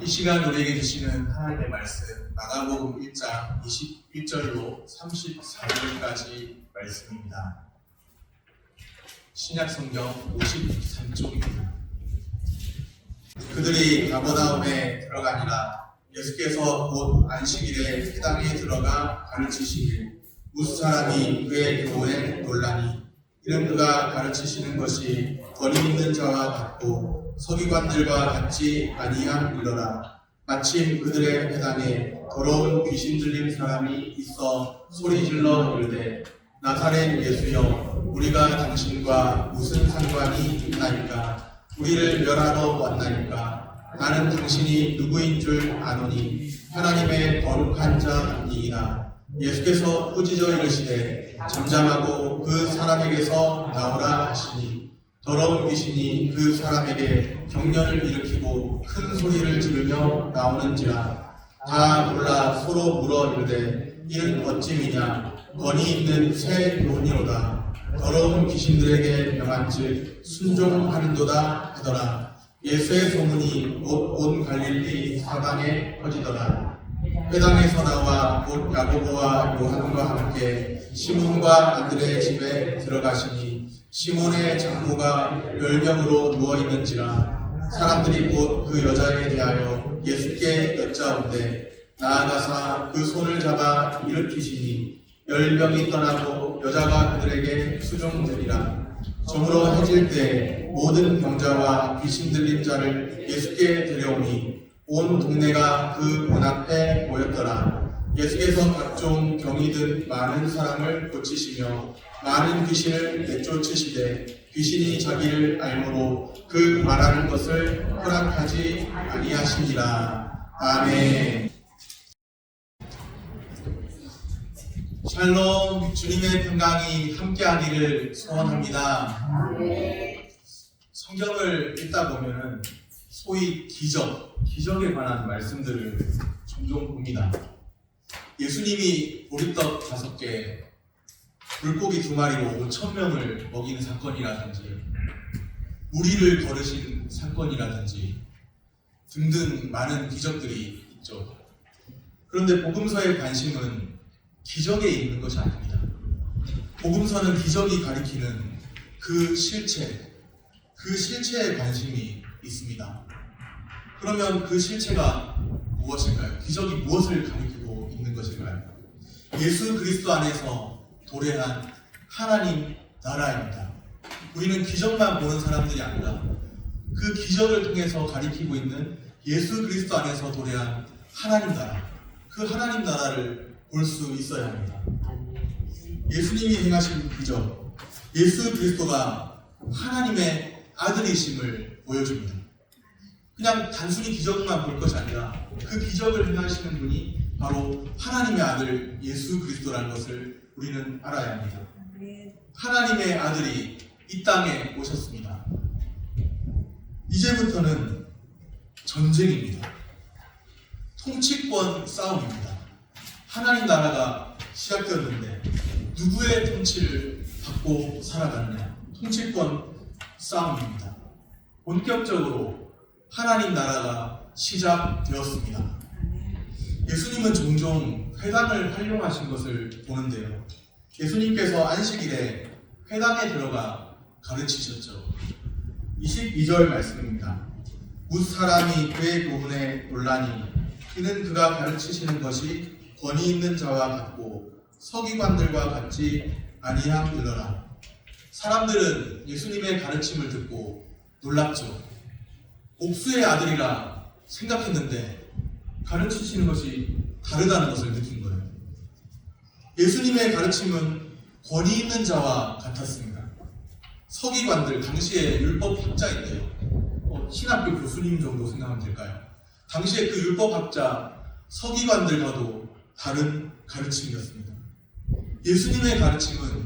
이 시간 우리에게 주시는 하나님의 말씀 마가복음 1장 21절로 34절까지 말씀입니다. 신약성경 53쪽입니다. 그들이 가버나움에 들어가니라. 예수께서 곧 안식일에 회당에 들어가 가르치시길 무수 사람이 그의 교훈에 놀라니 이는 그가 가르치시는 것이 권위 있는 자와 같고 서기관들과 같지 아니함이러라. 마침 그들의 회당에 더러운 귀신 들린 사람이 있어 소리질러 이르되 나사렛 예수여 우리가 당신과 무슨 상관이 있나이까? 우리를 멸하러 왔나이까? 나는 당신이 누구인 줄 아노니 하나님의 거룩한 자이니이다. 예수께서 꾸짖어 이르시되 잠잠하고 그 사람에게서 나오라 하시니 더러운 귀신이 그 사람에게 경련을 일으키고 큰 소리를 지르며 나오는지라. 다 놀라 서로 물어 이르되 이는 어찌미냐? 권위 있는 새 교훈이로다. 더러운 귀신들에게 명한즉 순종하는도다 하더라. 예수의 소문이 온 갈릴리 사방에 퍼지더라. 회당에서 나와 곧 야고보와 요한과 함께 시몬과 안드레의 집에 들어가시니 시몬의 장모가 멸병으로 누워있는지라. 사람들이 곧 그 여자에 대하여 예수께 여짜오되 나아가사 그 손을 잡아 일으키시니 열병이 떠나고 여자가 그들에게 수종되리라. 저물어 해질 때 모든 병자와 귀신 들린 자를 예수께 데려오니 온 동네가 그 문 앞에 모였더라. 예수께서 각종 병이 든 많은 사람을 고치시며 많은 귀신을 내쫓으시되 귀신이 자기를 알므로 그 말하는 것을 허락하지 아니하시니라. 아멘. 샬롬, 주님의 평강이 함께하기를 소원합니다. 성경을 읽다 보면 소위 기적에 관한 말씀들을 종종 봅니다. 예수님이 보리떡 5개, 물고기 2마리로 5,000명을 먹이는 사건이라든지 무리를 걸으신 사건이라든지 등등 많은 기적들이 있죠. 그런데 복음서의 관심은 기적에 있는 것이 아닙니다. 복음서는 기적이 가리키는 그 실체에 관심이 있습니다. 그러면 그 실체가 무엇일까요? 기적이 무엇을 가리키고 있는 것일까요? 예수 그리스도 안에서 도래한 하나님 나라입니다. 우리는 기적만 보는 사람들이 아니라 그 기적을 통해서 가리키고 있는 예수 그리스도 안에서 도래한 하나님 나라, 그 하나님 나라를 볼 수 있어야 합니다. 예수님이 행하신 기적, 예수 그리스도가 하나님의 아들이심을 보여줍니다. 그냥 단순히 기적만 볼 것이 아니라 그 기적을 행하시는 분이 바로 하나님의 아들 예수 그리스도라는 것을 우리는 알아야 합니다. 하나님의 아들이 이 땅에 오셨습니다. 이제부터는 전쟁입니다. 통치권 싸움입니다. 하나님 나라가 시작되었는데 누구의 통치를 받고 살아가느냐? 통치권 싸움입니다. 본격적으로 하나님 나라가 시작되었습니다. 예수님은 종종 회당을 활용하신 것을 보는데요. 예수님께서 안식일에 회당에 들어가 가르치셨죠. 22절 말씀입니다. 무수 사람이 그의 교훈에 놀라니 이는 그가 가르치시는 것이 권위 있는 자와 같고 서기관들과 같지 아니함이러라. 사람들은 예수님의 가르침을 듣고 놀랐죠. 옥수의 아들이라 생각했는데 가르치시는 것이 다르다는 것을 느낀 거예요. 예수님의 가르침은 권위 있는 자와 같았습니다. 서기관들, 당시에 율법학자인데요. 신학교 교수님 정도 생각하면 될까요? 당시에 그 율법학자, 서기관들과도 다른 가르침이었습니다. 예수님의 가르침은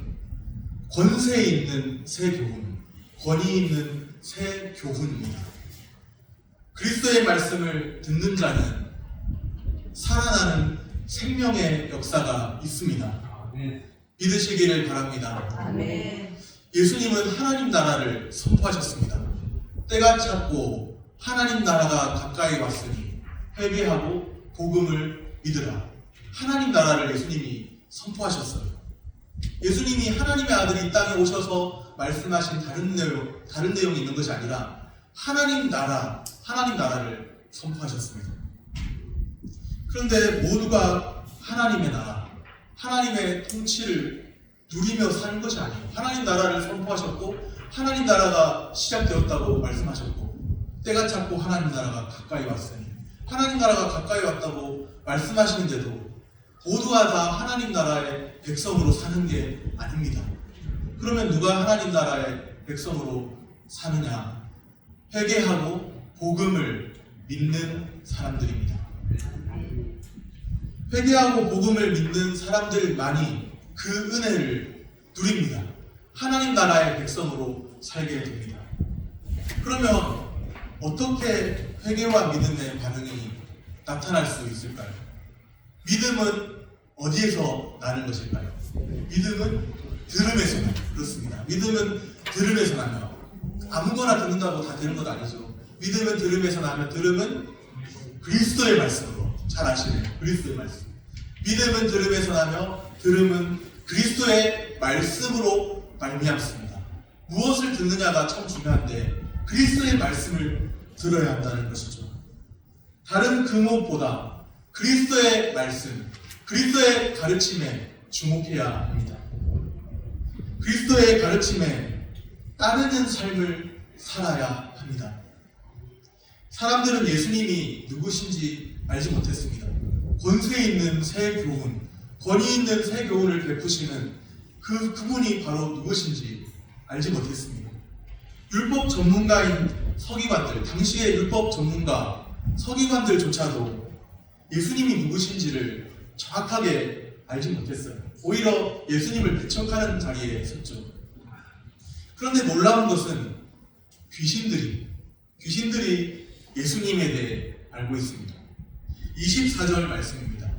권세 있는 새 교훈, 권위 있는 새 교훈입니다. 그리스도의 말씀을 듣는 자는 살아나는 생명의 역사가 있습니다. 믿으시기를 바랍니다. 아멘. 예수님은 하나님 나라를 선포하셨습니다. 때가 찼고 하나님 나라가 가까이 왔으니 회개하고 복음을 믿으라. 하나님 나라를 예수님이 선포하셨어요. 예수님이 하나님의 아들이 이 땅에 오셔서 말씀하신 다른 내용이 있는 것이 아니라 하나님 나라를 선포하셨습니다. 그런데 모두가 하나님의 나라, 하나님의 통치를 누리며 사는 것이 아니에요. 하나님 나라를 선포하셨고 하나님 나라가 시작되었다고 말씀하셨고 때가 찼고 하나님 나라가 가까이 왔으니 하나님 나라가 가까이 왔다고 말씀하시는데도 모두가 다 하나님 나라의 백성으로 사는 게 아닙니다. 그러면 누가 하나님 나라의 백성으로 사느냐? 회개하고 복음을 믿는 사람들입니다. 회개하고 복음을 믿는 사람들만이 그 은혜를 누립니다. 하나님 나라의 백성으로 살게 됩니다. 그러면 어떻게 회개와 믿음의 반응이 나타날 수 있을까요? 믿음은 어디에서 나는 것일까요? 믿음은 들음에서 나요. 그렇습니다. 믿음은 들음에서 나요. 아무거나 듣는다고 다 되는 것 아니죠. 믿음은 들음에서 나면 들음은 그리스도의 말씀으로, 잘 아시네요. 그리스도의 말씀. 믿음은 들음에서 나며 들음은 그리스도의 말씀으로 말미암습니다. 무엇을 듣느냐가 참 중요한데 그리스도의 말씀을 들어야 한다는 것이죠. 다른 그 무엇보다 그리스도의 말씀, 그리스도의 가르침에 주목해야 합니다. 그리스도의 가르침에 따르는 삶을 살아야 합니다. 사람들은 예수님이 누구신지 알지 못했습니다. 권세 있는 새 교훈, 권위 있는 새 교훈을 베푸시는 그분이 바로 누구신지 알지 못했습니다. 율법 전문가인 서기관들, 당시의 율법 전문가 서기관들조차도 예수님이 누구신지를 정확하게 알지 못했어요. 오히려 예수님을 배척하는 자리에 섰죠. 그런데 놀라운 것은 귀신들이 예수님에 대해 알고 있습니다. 24절 말씀입니다.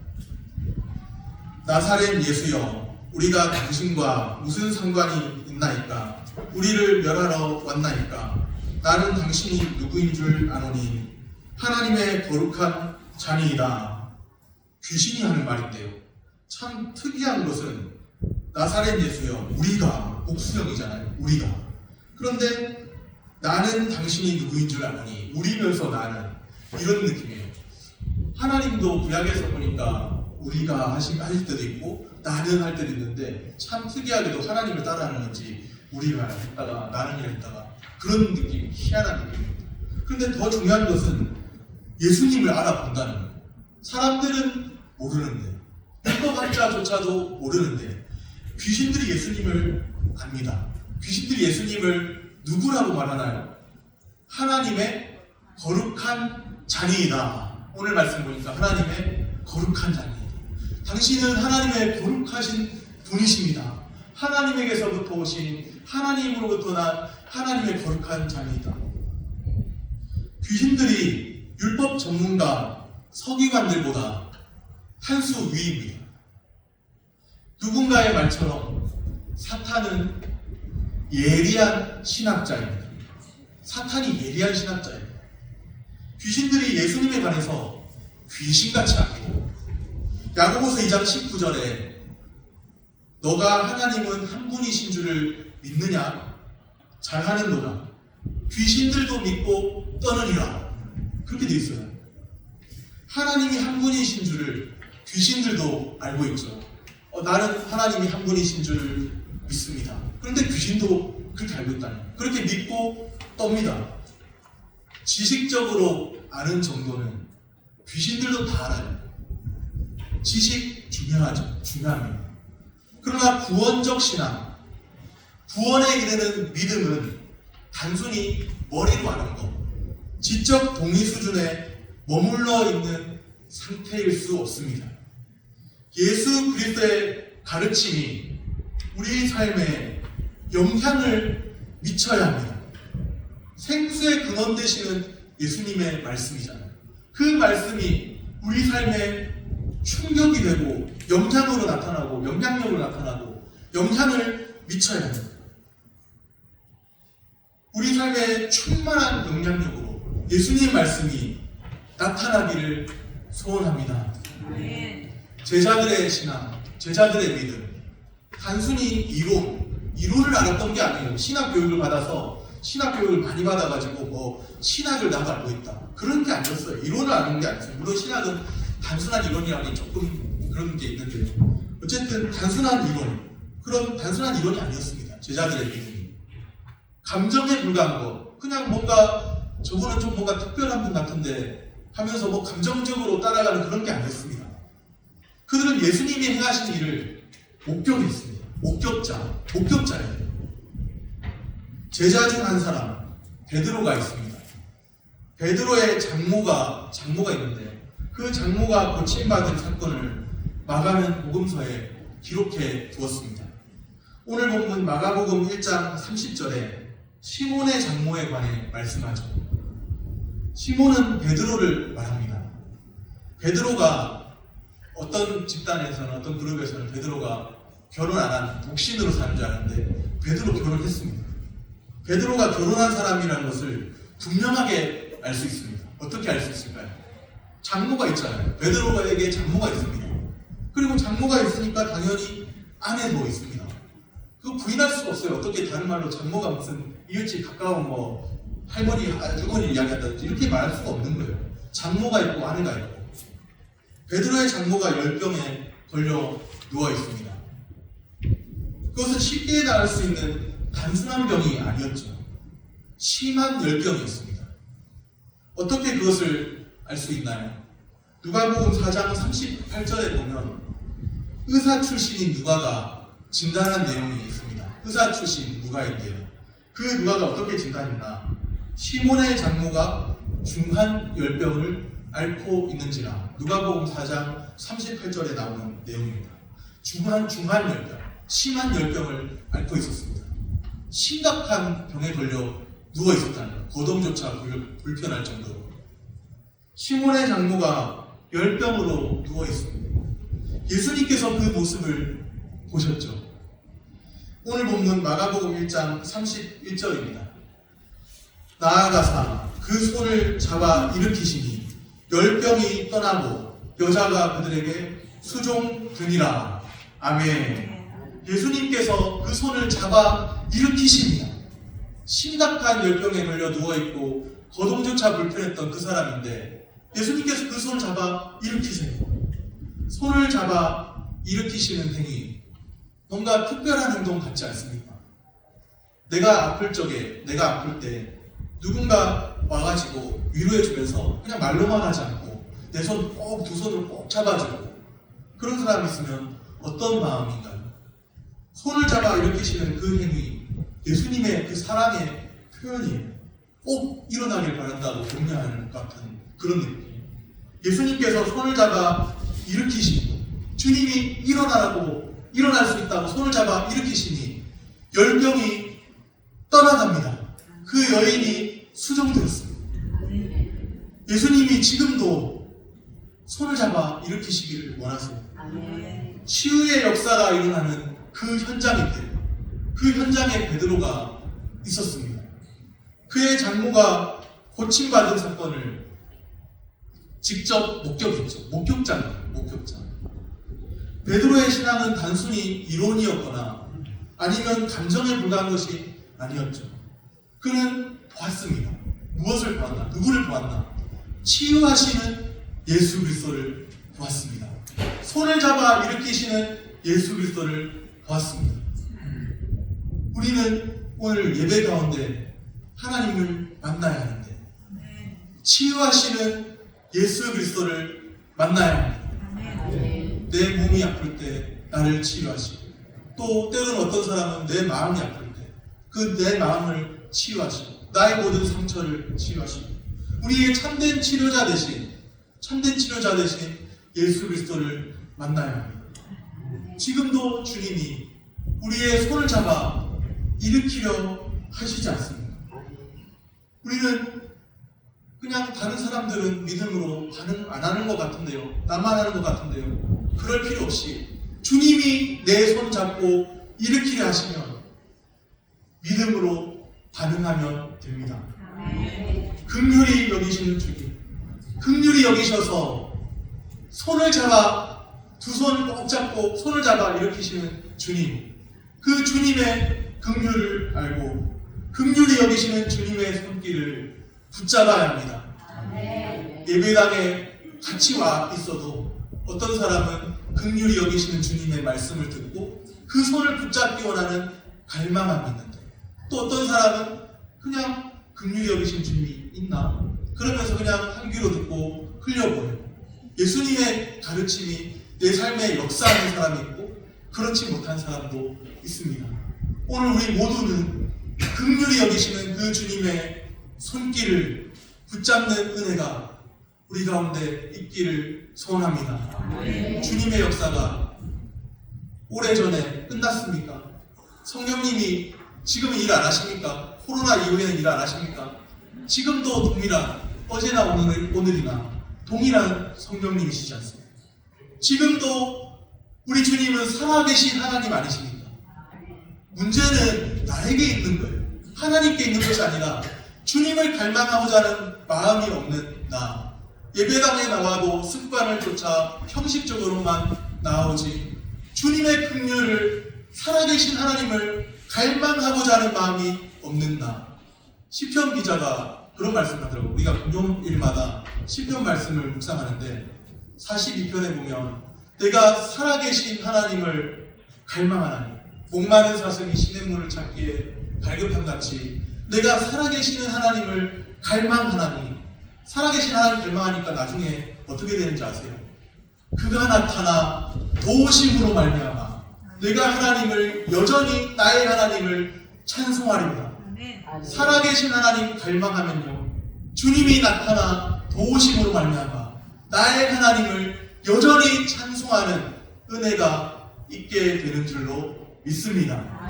나사렛 예수여, 우리가 당신과 무슨 상관이 있나이까? 우리를 멸하러 왔나이까? 나는 당신이 누구인 줄 아노니 하나님의 거룩한 자니이다. 귀신이 하는 말인데요. 참 특이한 것은 나사렛 예수여, 우리가 복수형이잖아요. 우리가. 그런데 나는 당신이 누구인 줄 아노니, 우리면서 나는, 이런 느낌이에요. 하나님도 구약에서 보니까 우리가 할 때도 있고 나는 할 때도 있는데 참 특이하게도 하나님을 따라하는 건지 우리가 했다가 나는 했다가 그런 느낌, 희한한 느낌입니다. 그런데 더 중요한 것은 예수님을 알아본다는 거예요. 사람들은 모르는데, 율법학자조차도 모르는데 귀신들이 예수님을 압니다. 귀신들이 예수님을 누구라고 말하나요? 하나님의 거룩한 자니이다. 오늘 말씀 보니까 하나님의 거룩한 자니이다. 당신은 하나님의 거룩하신 분이십니다. 하나님에게서부터 오신, 하나님으로부터 난 하나님의 거룩한 자니이다. 귀신들이 율법 전문가 서기관들보다 한 수 위입니다. 누군가의 말처럼 사탄은 예리한 신학자입니다. 사탄이 예리한 신학자입니다. 귀신들이 예수님에 관해서 귀신같이 압니다. 야고보서 2장 19절에 너가 하나님은 한 분이신 줄을 믿느냐? 잘하는도다. 귀신들도 믿고 떠느니라. 그렇게 되어 있어요. 하나님이 한 분이신 줄을 귀신들도 알고 있죠. 나는 하나님이 한 분이신 줄 믿습니다. 그런데 귀신도 그렇게 알고 있다니. 그렇게 믿고 떱니다. 지식적으로 아는 정도는 귀신들도 다 알아요. 지식 중요하죠. 중요합니다. 그러나 구원적 신앙, 구원에 이르는 믿음은 단순히 머리로 아는 것, 지적 동의 수준에 머물러 있는 상태일 수 없습니다. 예수 그리스도의 가르침이 우리 삶에 영향을 미쳐야 합니다. 생수의 근원 되시는 예수님의 말씀이잖아요. 그 말씀이 우리 삶에 충격이 되고 영향으로 나타나고 영향력으로 나타나고 영향을 미쳐야 합니다. 우리 삶에 충만한 영향력으로 예수님의 말씀이 나타나기를 소원합니다. 아멘. 제자들의 신앙, 제자들의 믿음, 단순히 이론을 알았던 게 아니에요. 신학 교육을 받아서 신학 교육을 많이 받아가지고 뭐 신학을 나도 알고 있다, 그런 게 아니었어요. 이론을 아는 게 아니었어요. 물론 신학은 단순한 이론이라니 조금 그런 게 있는데요. 어쨌든 단순한 이론이 아니었습니다. 제자들의 믿음이 감정에 불과한 것, 그냥 뭔가 저분은 좀 뭔가 특별한 분 같은데 하면서 뭐 감정적으로 따라가는 그런 게 아니었습니다. 그들은 예수님이 행하신 일을 목격했습니다. 목격자예요. 제자 중 한 사람, 베드로가 있습니다. 베드로의 장모가 있는데 그 장모가 고침받은 사건을 마가는 복음서에 기록해 두었습니다. 오늘 본문 마가복음 1장 30절에 시몬의 장모에 관해 말씀하죠. 시몬은 베드로를 말합니다. 베드로가 어떤 집단에서는, 어떤 그룹에서는 베드로가 결혼 안 한 독신으로 사는 줄 아는데 베드로 결혼했습니다. 베드로가 결혼한 사람이라는 것을 분명하게 알 수 있습니다. 어떻게 알 수 있을까요? 장모가 있잖아요. 베드로에게 장모가 있습니다. 그리고 장모가 있으니까 당연히 아내도 있습니다. 그거 부인할 수가 없어요. 어떻게 다른 말로 장모가 무슨 이웃집 가까운 뭐 할머니, 할머니 이야기한다 이렇게 말할 수가 없는 거예요. 장모가 있고 아내가 있고. 베드로의 장모가 열병에 걸려 누워 있습니다. 그것은 쉽게 나을 수 있는 단순한 병이 아니었죠. 심한 열병이었습니다. 어떻게 그것을 알 수 있나요? 누가복음 4장 38절에 보면 의사 출신인 누가가 진단한 내용이 있습니다. 의사 출신 누가인데요. 그 누가가 어떻게 진단했나? 시몬의 장모가 중한 열병을 앓고 있는지라. 누가복음 4장 38절에 나오는 내용입니다. 중한 열병, 심한 열병을 앓고 있었습니다. 심각한 병에 걸려 누워 있었다는 것, 거동조차 불편할 정도로. 시몬의 장모가 열병으로 누워 있습니다. 예수님께서 그 모습을 보셨죠. 오늘 본문 마가복음 1장 31절입니다. 나아가사 그 손을 잡아 일으키시니 열병이 떠나고 여자가 그들에게 수종되니라. 아멘. 예수님께서 그 손을 잡아 일으키십니다. 심각한 열병에 걸려 누워있고 거동조차 불편했던 그 사람인데 예수님께서 그 손을 잡아 일으키세요. 손을 잡아 일으키시는 행위, 뭔가 특별한 행동 같지 않습니까? 내가 아플 때 누군가 와가지고 위로해주면서 그냥 말로만 하지 않고 내 손 꼭, 두 손을 꼭 잡아주고 그런 사람이 있으면 어떤 마음인가요? 손을 잡아 일으키시는 그 행위, 예수님의 그 사랑의 표현이에요. 꼭 일어나길 바란다고 격려하는 것 같은 그런 느낌. 예수님께서 손을 잡아 일으키시고 주님이 일어날 수 있다고 손을 잡아 일으키시니 열병이 떠나갑니다. 그 여인이 수종되었습니다. 예수님이 지금도 손을 잡아 일으키시기를 원하세요. 치유의 역사가 일어나는 그 현장인데 그 현장에 베드로가 있었습니다. 그의 장모가 고침받은 사건을 직접 목격했죠. 목격자. 베드로의 신앙은 단순히 이론이었거나 아니면 감정에 불과한 것이 아니었죠. 그는 보았습니다. 무엇을 보았나? 누구를 보았나? 치유하시는 예수 그리스도를 보았습니다. 손을 잡아 일으키시는 예수 그리스도를 보았습니다. 우리는 오늘 예배 가운데 하나님을 만나야 하는데 치유하시는 예수 그리스도를 만나야 합니다. 내 몸이 아플 때 나를 치유하시고 또 때로는 어떤 사람은 내 마음이 아플 때 그 내 마음을 치유하시고 나의 모든 상처를 치유하시고 우리의 참된 치료자 대신 예수 그리스도를 만나야 합니다. 지금도 주님이 우리의 손을 잡아 일으키려 하시지 않습니다. 우리는 그냥 다른 사람들은 믿음으로 반응 안 하는 것 같은데요. 나만 하는 것 같은데요. 그럴 필요 없이 주님이 내 손 잡고 일으키려 하시면 믿음으로 반응하면 됩니다. 긍휼히 여기시는 주님, 긍휼히 여기셔서 손을 잡아, 두 손을 꼭 잡고 손을 잡아 일으키시는 주님, 그 주님의 긍휼을 알고 긍휼히 여기시는 주님의 손길을 붙잡아야 합니다. 예배당에 같이 와 있어도 어떤 사람은 긍휼히 여기시는 주님의 말씀을 듣고 그 손을 붙잡기 원하는 갈망함이 있는데, 또 어떤 사람은 그냥 긍휼히 여기신 주님이 있나? 그러면서 그냥 한 귀로 듣고 흘려보내요. 예수님의 가르침이 내 삶에 역사하는 사람이 있고 그렇지 못한 사람도 있습니다. 오늘 우리 모두는 긍휼히 여기시는 그 주님의 손길을 붙잡는 은혜가 우리 가운데 있기를 소원합니다. 주님의 역사가 오래전에 끝났습니까? 성령님이 지금 일 안 하십니까? 코로나 이후에는 일 안 하십니까? 지금도 동일한, 어제나 오늘이나 동일한 성령님이시지 않습니까? 지금도 우리 주님은 살아계신 하나님 아니십니까? 문제는 나에게 있는 거예요. 하나님께 있는 것이 아니라 주님을 갈망하고자 하는 마음이 없는 나. 예배당에 나와도 습관을 쫓아 형식적으로만 나오지 주님의 긍휼을, 살아계신 하나님을 갈망하고자 하는 마음이 없는 나. 시편 기자가 그런 말씀을 하더라고요. 우리가 금요일마다 시편 말씀을 묵상하는데 42편에 보면 내가 살아계신 하나님을 갈망하나니 목마른 사슴이 시냇물을 찾기에 갈급함같이 내가 살아계시는 하나님을 갈망하나니, 살아계신 하나님 갈망하니까 나중에 어떻게 되는지 아세요? 그가 나타나 도우심으로 말미암아 내가 하나님을 여전히 나의 하나님을 찬송하리로다. 살아계신 하나님 갈망하면요, 주님이 나타나 도우심으로 말미암아 나의 하나님을 여전히 찬송하는 은혜가 있게 되는 줄로 믿습니다.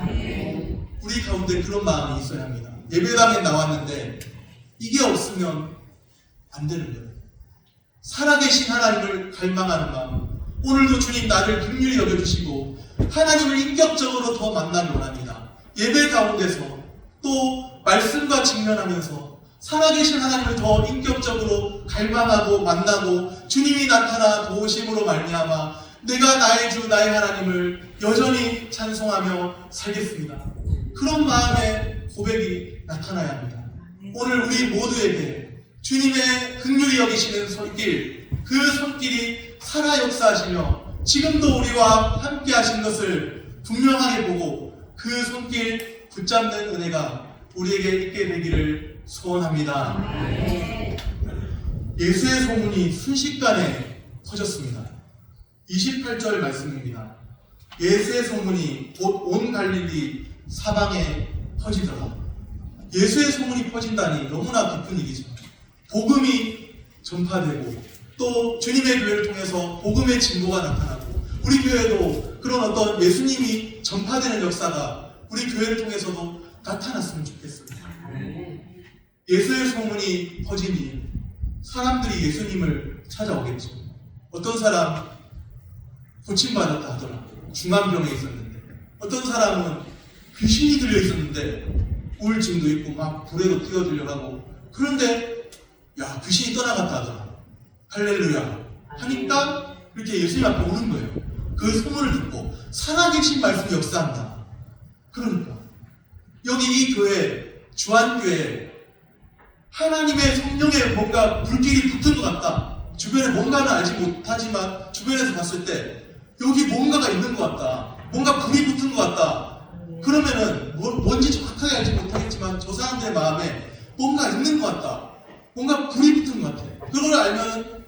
우리 가운데 그런 마음이 있어야 합니다. 예배당에 나왔는데 이게 없으면 안 되는 거예요. 살아계신 하나님을 갈망하는 마음, 오늘도 주님 나를 긍휼히 여겨주시고 하나님을 인격적으로 더 만나기 원합니다. 예배 가운데서 또 말씀과 직면하면서 살아계신 하나님을 더 인격적으로 갈망하고 만나고 주님이 나타나 도우심으로 말미암아 내가 나의 주 나의 하나님을 여전히 찬송하며 살겠습니다. 그런 마음의 고백이 나타나야 합니다. 오늘 우리 모두에게 주님의 긍휼히 여기시는 손길, 그 손길이 살아 역사하시며 지금도 우리와 함께 하신 것을 분명하게 보고 그 손길 붙잡는 은혜가 우리에게 있게 되기를 소원합니다. 예수의 소문이 순식간에 퍼졌습니다. 28절 말씀입니다. 예수의 소문이 곧 온 갈릴리 사방에 퍼지더라. 예수의 소문이 퍼진다니 너무나 기쁜 일이죠. 복음이 전파되고 또 주님의 교회를 통해서 복음의 진보가 나타나고 우리 교회도 그런 어떤 예수님이 전파되는 역사가 우리 교회를 통해서도 나타났으면 좋겠습니다. 예수의 소문이 퍼지니 사람들이 예수님을 찾아오겠죠. 어떤 사람 고침받았다 하더라. 중환병에 있었는데, 어떤 사람은 귀신이 들려 있었는데 우울증도 있고 막 불에도 뛰어들려가고, 그런데 야 귀신이 떠나갔다 하더라. 할렐루야 하니까 이렇게 예수님 앞에 오는 거예요. 그 소문을 듣고 살아계신 말씀이 역사한다. 그러니까 여기 이 교회, 주안교회 하나님의 성령에 뭔가 불길이 붙은 것 같다. 주변에 뭔가는 알지 못하지만 주변에서 봤을 때 여기 뭔가가 있는 것 같다. 뭔가 불이 붙은 것 같다. 그러면은 뭔지 정확하게 알지 못하겠지만 저 사람들의 마음에 뭔가 있는 것 같다. 뭔가 불이 붙은 것 같아. 그걸 알면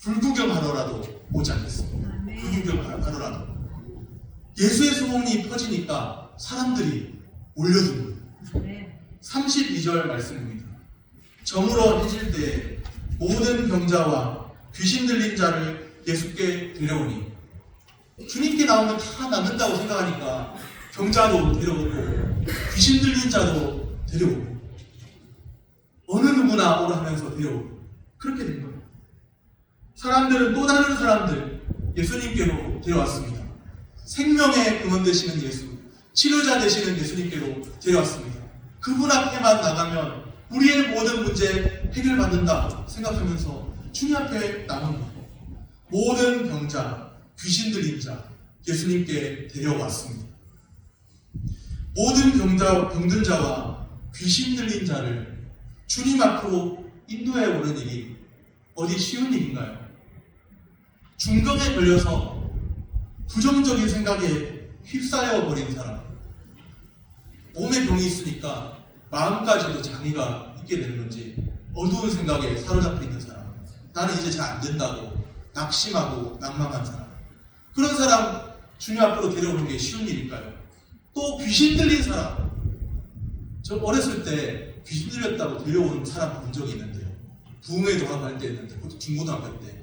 불구경하러라도 오지 않겠습니까? 불구경하러라도. 예수의 소문이 퍼지니까 사람들이 몰려듭니다. 32절 말씀입니다. 저물어 해질 때 모든 병자와 귀신 들린 자를 예수께 데려오니, 주님께 나오면 다 낫는다고 생각하니까 병자도 데려오고 귀신 들린 자도 데려오고 어느 누구나 오라 하면서 데려오고 그렇게 된 거예요. 사람들은 또 다른 사람들 예수님께로 데려왔습니다. 생명의 근원 되시는 예수, 치료자 되시는 예수님께로 데려왔습니다. 그분 앞에만 나가면 우리의 모든 문제 해결받는다 생각하면서 주님 앞에 나온 거예요. 모든 병자, 귀신 들린 자 예수님께 데려왔습니다. 모든 병든 자와 귀신 들린 자를 주님 앞으로 인도해 오는 일이 어디 쉬운 일인가요? 중병에 걸려서 부정적인 생각에 휩싸여 버린 사람, 몸에 병이 있으니까 마음까지도 장애가 있게 되는 건지 어두운 생각에 사로잡혀 있는 사람, 나는 이제 잘 안 된다고 낙심하고 낭망한 사람, 그런 사람 주님 앞으로 데려오는 게 쉬운 일일까요? 또 귀신 들린 사람, 저 어렸을 때 귀신 들렸다고 데려오는 사람 본 적이 있는데요. 부흥회 동학할 때 했는데, 그것도 중고등학교 때.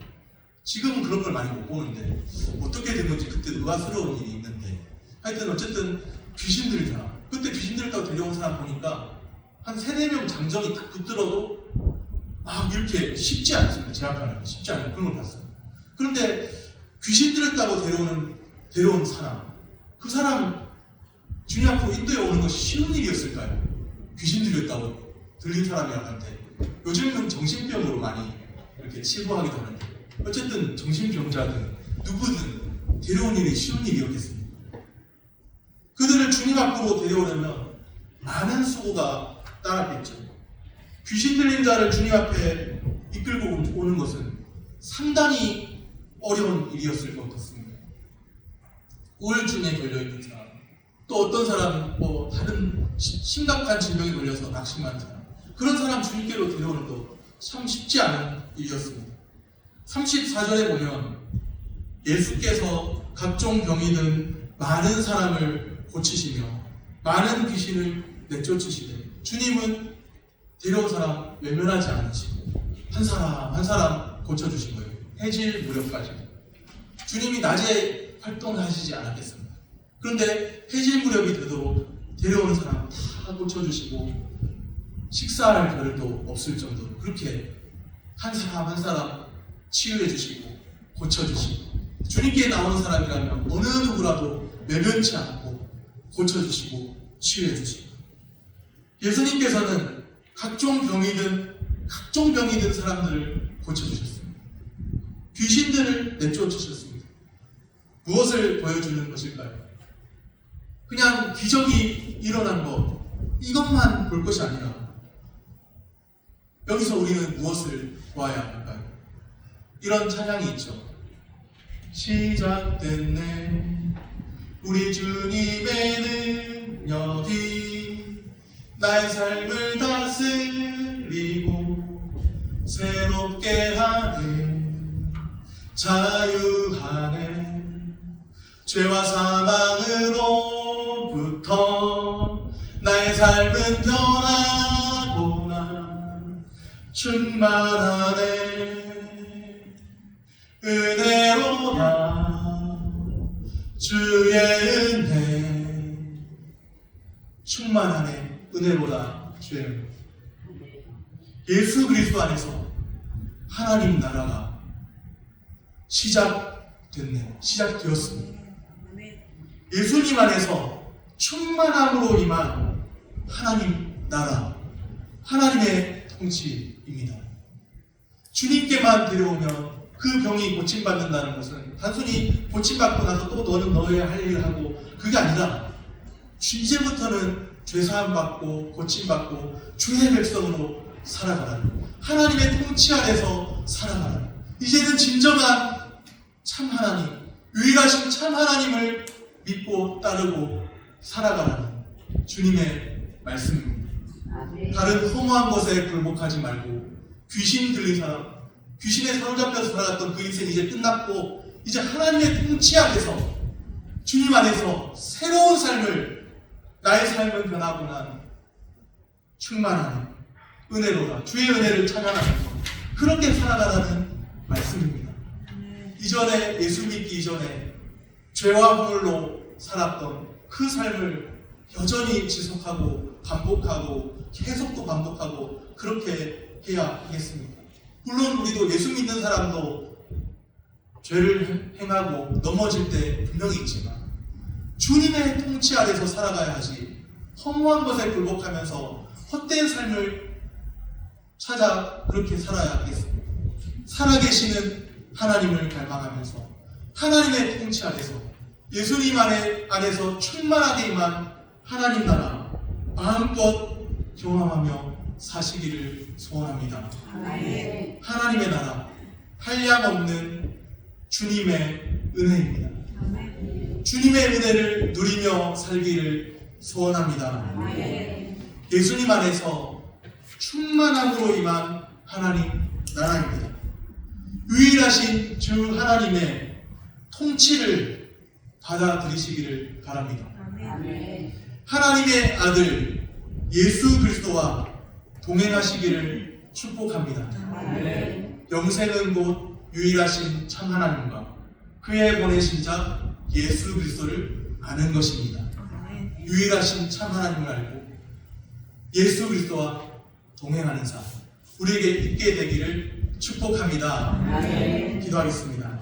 지금은 그런 걸 많이 못 보는데 어떻게 된 건지 그때 의아스러운 일이 있는데, 하여튼 어쨌든 귀신 들린 사람, 그때 귀신 들렸다고 데려온 사람 보니까 한 3-4명 장정이 딱 붙들어도 막 이렇게 쉽지 않습니다. 제압하는 게 쉽지 않아요. 그런 걸 봤어요. 그런데 귀신 들렸다고 데려온 사람, 그 사람 주님 앞으로 인도해 오는 것이 쉬운 일이었을까요? 귀신 들렸다고 들린 사람이라고 할 때, 요즘은 정신병으로 많이 이렇게 치부하기도 하는데, 어쨌든 정신병자든 누구든 데려온 일이 쉬운 일이었겠습니다. 그들을 주님 앞으로 데려오려면 많은 수고가 따랐겠죠. 귀신 들린 자를 주님 앞에 이끌고 오는 것은 상당히 어려운 일이었을 것 같습니다. 우울증에 걸려있는 사람, 또 어떤 사람은 다른 심각한 질병에 걸려서 낙심하는 사람, 그런 사람 주님께로 데려오는 것 참 쉽지 않은 일이었습니다. 34절에 보면 예수께서 각종 병이 든 많은 사람을 고치시며 많은 귀신을 내쫓으시되 주님은 데려온 사람 외면하지 않으시고 한 사람 한 사람 고쳐주신 거예요. 해질 무렵까지. 주님이 낮에 활동하시지 않았겠습니다. 그런데 해질 무렵이 되도록 데려오는 사람 다 고쳐주시고 식사할 겨를도 없을 정도로 그렇게 한 사람 한 사람 치유해 주시고 고쳐주시고, 주님께 나오는 사람이라면 어느 누구라도 외면치 않고 고쳐주시고 치유해 주시고, 예수님께서는 각종 병이 든 사람들을 고쳐주셨습니다. 귀신들을 내쫓으셨습니다. 무엇을 보여주는 것일까요? 그냥 기적이 일어난 것, 이것만 볼 것이 아니라 여기서 우리는 무엇을 보아야 할까요? 이런 찬양이 있죠. 시작됐네 우리 주님의 능력이 나의 삶을 다스리고 새롭게 하네, 자유하네, 죄와 사망으로부터 나의 삶은 변하구나, 충만하네, 은혜로다, 주의 은혜, 충만하네, 은혜로다, 주의 은혜. 예수 그리스도 안에서 하나님 나라가 시작되었습니다. 예수님 안에서 충만함으로 임한 하나님 나라, 하나님의 통치입니다. 주님께만 데려오면 그 병이 고침받는다는 것은 단순히 고침받고 나서 또 너는 너의 할 일을 하고, 그게 아니라 이제부터는 죄사함 받고 고침받고 주의 백성으로 살아가라는, 하나님의 통치 안에서 살아가라는, 이제는 진정한 참 하나님, 유일하신 참 하나님을 믿고 따르고 살아가라는 주님의 말씀입니다. 다른 허무한 것에 굴복하지 말고, 귀신 들린 사람, 귀신에 사로잡혀서 살아갔던 그 인생 이제 끝났고, 이제 하나님의 통치 안에서 주님 안에서 새로운 삶을, 나의 삶은 변하고 난 충만한 은혜로다, 주의 은혜를 찬양하면서 그렇게 살아가라는 말씀입니다. 이전에 예수 믿기 이전에 죄와 허물로 살았던 그 삶을 여전히 지속하고 반복하고 계속 또 반복하고 그렇게 해야 하겠습니다. 물론 우리도 예수 믿는 사람도 죄를 행하고 넘어질 때 분명히 있지만 주님의 통치 아래서 살아가야 하지, 허무한 것에 굴복하면서 헛된 삶을 찾아 그렇게 살아야겠습니다. 살아계시는 하나님을 갈망하면서 하나님의 통치 아래서 예수님 안에서 충만하게 임한 하나님 나라 마음껏 경험하며 사시기를 소원합니다. 아멘. 하나님의 나라 한량없는 주님의 은혜입니다. 아멘. 주님의 은혜를 누리며 살기를 소원합니다. 아멘. 예수님 안에서 충만함으로 임한 하나님 나라입니다. 유일하신 주 하나님의 통치를 받아들이시기를 바랍니다. 아멘. 하나님의 아들 예수 그리스도와 동행하시기를 축복합니다. 아멘. 영생은 곧 유일하신 참 하나님과 그의 보내신 자 예수 그리스도를 아는 것입니다. 유일하신 참 하나님을 알고 예수 그리스도와 동행하는 삶 우리에게 있게 되기를 축복합니다. 아멘. 기도하겠습니다.